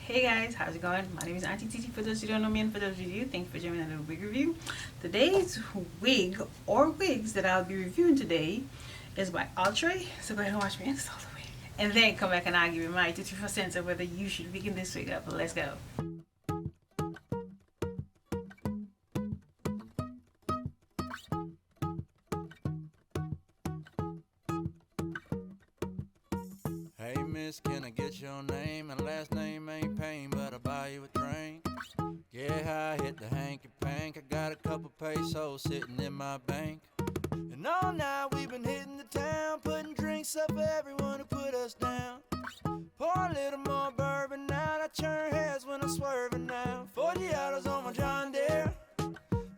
Hey guys, how's it going? My name is Auntie Titi for those who don't know me and for those of you, thank you for joining another wig review. Today's wig or wigs that I'll be reviewing today is by Outre. So go ahead and watch me install the wig. And then come back and I'll give you my 2 3 cents of whether you should wig this wig up. Let's go. Hey miss, can I get your name? And last name ain't pain, but I'll buy you a drink. Yeah, I hit the hanky pank. I got a couple pesos sitting in my bank. And all night we've been hitting the town, putting drinks up for everyone who put us down. Pour a little more bourbon out, I turn heads when I'm swerving now. 40 hours on my John Deere,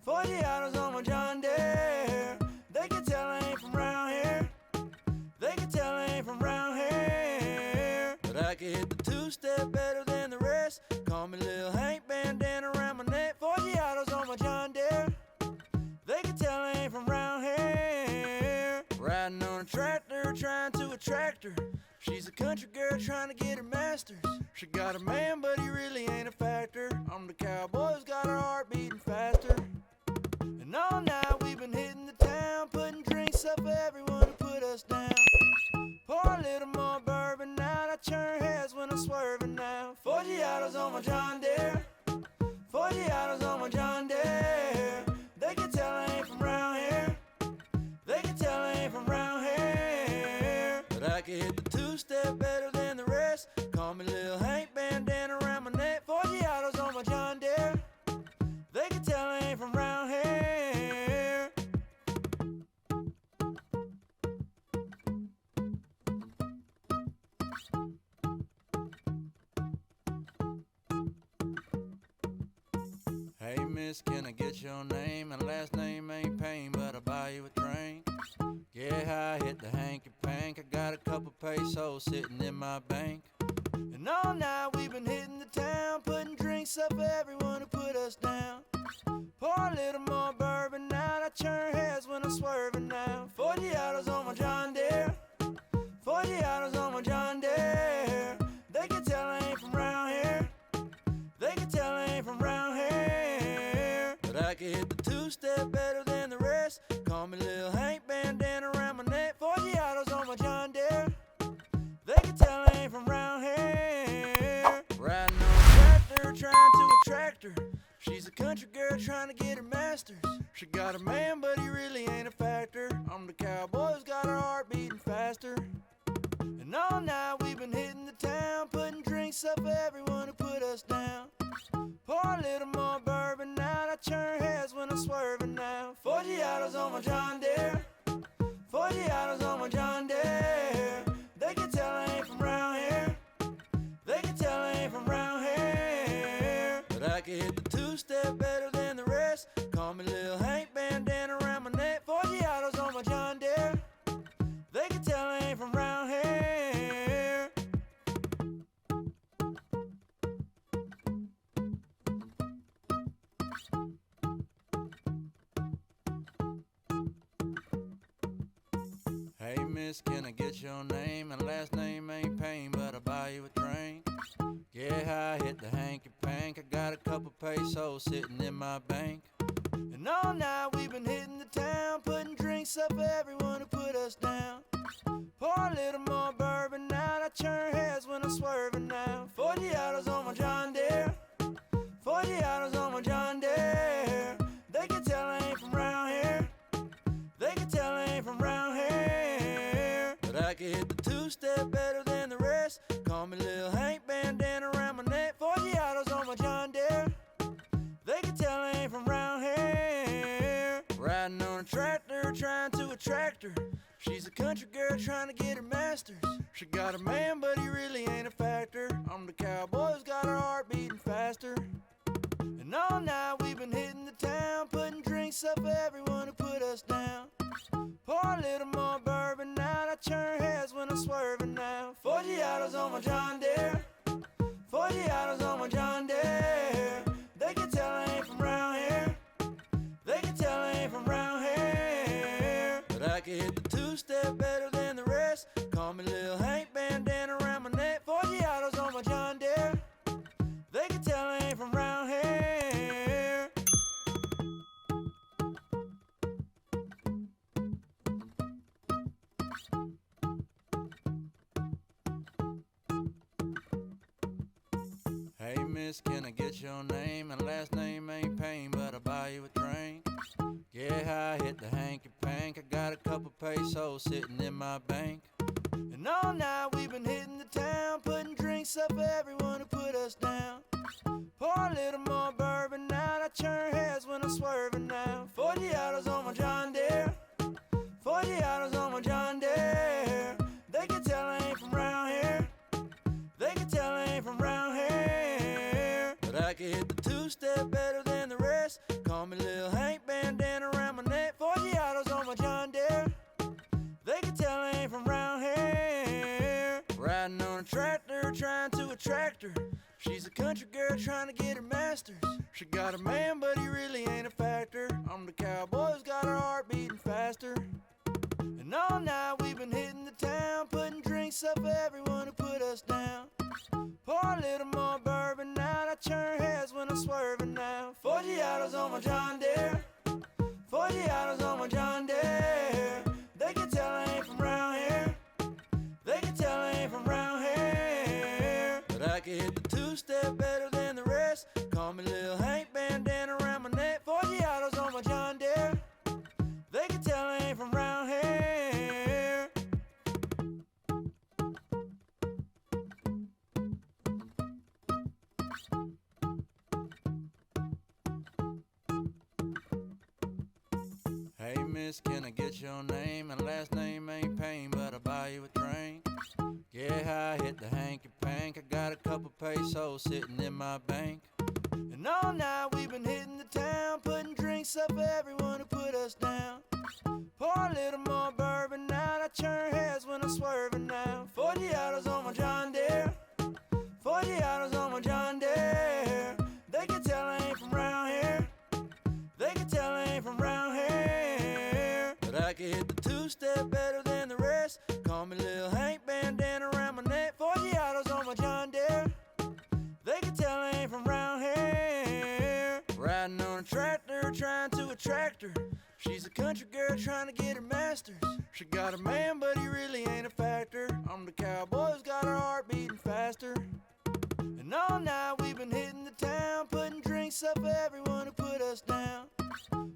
40 hours on my John Deere. They can tell I ain't from round here, they can tell I ain't from round here. But I can hit the two-step better than the rest. Call me Lil Hank, bandana around my neck. 40 hours on my John Deere, they can tell I ain't from round here. Riding on a tractor, trying to attract her. She's a country girl trying to get her masters. She got a man, but he really ain't a factor. I'm the cowboy who's got her heart beating faster. And all night we've been hitting the town, putting drinks up for everyone who put us down. Pour a little more bourbon out, I turn heads when I'm swerving now. 40 hours on my John Deere, 40 hours on my John Deere. They can tell I ain't from round here, they can tell I ain't from round here. But I can hit the two-step better than the rest. Call me Lil Hank, bandana around my neck. 40 hours on my John Deere, they can tell I ain't from round here. Hey miss, can I get your name? And last name ain't pain, but I'll buy you a drink. Yeah, I hit the hanky pank. I got a couple pesos sitting in my bank. And all night we've been hitting the town, putting drinks up for everyone who put us down. Pour a little more bourbon out, I turn heads when I'm swerving now. 40 hours on my John Deere, 40 hours on my John Deere. They can tell I ain't from round here, they can tell I ain't from round here. But I can hit the two-step better than the rest. Call me Lil Hank, bandana around my neck. 40 hours on my John Deere, they can tell I ain't from round here. Riding on a tractor, trying to attract her. She's a country girl trying to get her masters. She got a man, but he really ain't a factor. I'm the cowboy who's got her heart beating faster. And all night we've been hitting the town, putting drinks up for everyone who put us down. Pour a little more bourbon out, I turn heads when I'm swerving now. 40 hours on my John Deere, 40 hours on my John Deere. They can tell I ain't from round here, they can tell I ain't from round here. But I can hit the two-step better than the rest. Call me Lil Hank, bandana around my neck. 40 hours on my John Deere, they can tell I ain't from round here. Hey miss, can I get your name? And last name ain't pain, but I'll buy you a drink. Yeah, I hit the hanky pank. I got a couple pesos sitting in my bank. And all night we've been hitting the town, putting drinks up for everyone who put us down. Pour a little more bourbon out, I turn heads when I'm swerving now. 40 hours on my John Deere, 40 hours on my John Deere. They can tell I ain't from round here, they can tell I ain't from round here. But I can hit the two-step better than the rest. Call me Lil Hank, bandana around my neck. 40 hours on my John Deere, they can tell I ain't from round here. Riding on a tractor, trying to attract her. She's a country girl trying to get her masters. She got a man, but he really ain't a factor. I'm the cowboy who's got her heart beating faster. And all night we've been hitting the town, putting drinks up for everyone who put us down. Pour a little more bourbon out, I turn heads when I'm swerving now. 40 hours on my John Deere, 40 hours on my John Deere. They can tell I ain't from round here, they can tell I ain't from round here. But I can hit the two-step better than the rest. Call me Lil Hank, bandana around my neck. 40 hours on my John Deere, miss, can I get your name? And last name ain't pain, but I'll buy you a drink. Get high, hit the hanky-pank. I got a couple pesos sitting in my bank. And all night we've been hitting the town, putting drinks up for everyone who put us down. Pour a little more bourbon out, I turn heads when I'm swerving now. 40 autos on my John Deere, 40 autos on my John Deere. They can tell I ain't from round here, they can tell I ain't from round here. But I can hit the two-step better than the rest. Call me Lil Hank, bandana around my neck. 40 autos on my John Deere, they can tell I ain't from round here. Riding on a tractor, trying to attract her. She's a country girl trying to get her master's. She got a man, but he really ain't a factor. I'm the cowboy who's got her heart beating faster. And all night we've been hitting the town, putting drinks up for everyone who put us down. Pour a little more bourbon out, I turn heads when I'm swerving now. 40 autos on my John Deere, 40 autos on my John Deere. They can tell I ain't from round here, they can tell I ain't from round here. But I can hit the two-step better than the rest. Call me Lil Hank, bandana around my neck. 40 autos on my John Deere, they can tell I ain't from round here. Hey miss, can I get your name? And last name ain't pain, but I'll buy you a drink. Get high, hit the hanky-pank. I got a couple pesos sitting in my bank. And all night we've been hitting the town, putting drinks up for everyone who put us down. Pour a little more bourbon out, I turn heads when I'm swerving now. 40 autos on my John Deere, 40 autos on my John Deere. They can tell I ain't from round here, they can tell I ain't from round here. But I can hit the two-step better than the rest. Call me Lil Hank, bandana around my neck. 40 autos on my John Deere, they can tell I ain't from round here. Riding on a tractor, trying to attract her. She's a country girl trying to get her master's. She got a man, but he really ain't a factor. I'm the cowboy who's got her heart beating faster. And all night we've been hitting the town, putting drinks up for everyone who put us down.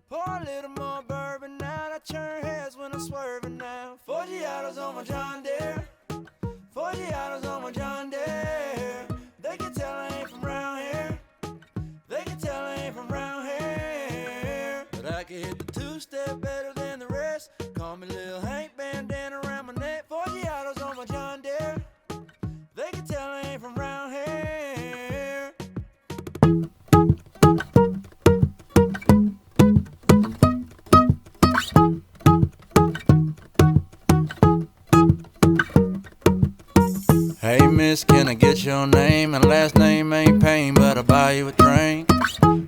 Pour a little more bourbon out, I turn heads when I'm swerving now. 40 autos on my John Deere, 40 autos on my John Deere. They can tell I ain't from round here, they can tell I ain't from round here. But I can hit the two-step better than the rest. Call me Lil Hank, bandana around my neck. 40 autos on my John Deere, they can tell I ain't from round here. Hey miss, can I get your name? And last name ain't pain, but I'll buy you a drink.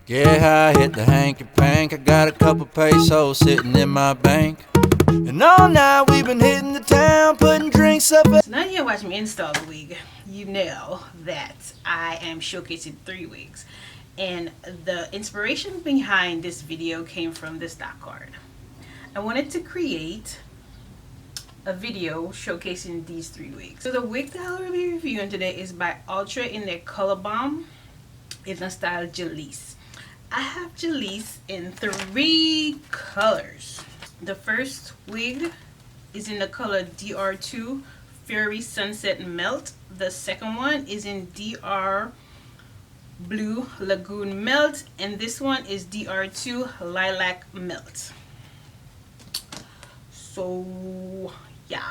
Get high, hit the hanky-pank. I got a couple pesos sitting in my bank. And all night we've been hitting the town, putting drinks up. So now you watch me install the wig, you know that I am showcasing 3 wigs. And the inspiration behind this video came from the stock card. I wanted to create a video showcasing these 3 wigs. So the wig that I'll be reviewing today is by Outre in their Color Bomb in the style Jelisse. I have Jelisse in 3 colors. The first wig is in the color DR2 Fairy Sunset Melt. The second one is in DR Blue Lagoon Melt, and this one is DR2 Lilac Melt. So yeah.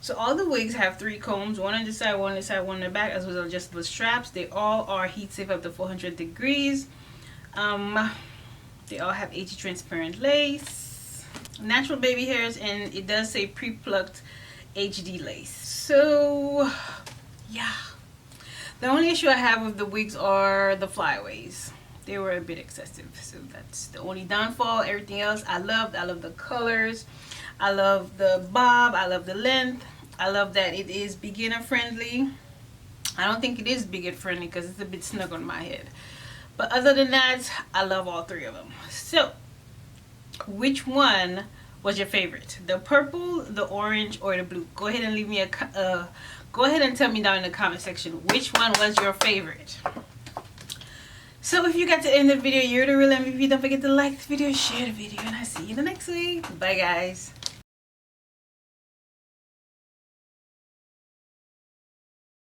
So all the wigs have 3 combs, one on the side, one on the side, one on the back, as well as adjustable straps. They all are heat safe up to 400 degrees. They all have AG transparent lace, natural baby hairs, and it does say pre-plucked HD lace. So yeah, the only issue I have with the wigs are the flyaways. They were a bit excessive, so that's the only downfall. Everything else I loved. I love the colors, I love the bob, I love the length, I love that it is beginner friendly. I don't think it is beginner friendly because it's a bit snug on my head, but other than that, I love all 3 of them. So which one was your favorite? The purple, the orange, or the blue? Go ahead and leave me a Go ahead and tell me down in the comment section which one was your favorite. So if you got to the end of the video, you're the real MVP. Don't forget to like the video, share the video, and I'll see you in the next week. Bye guys.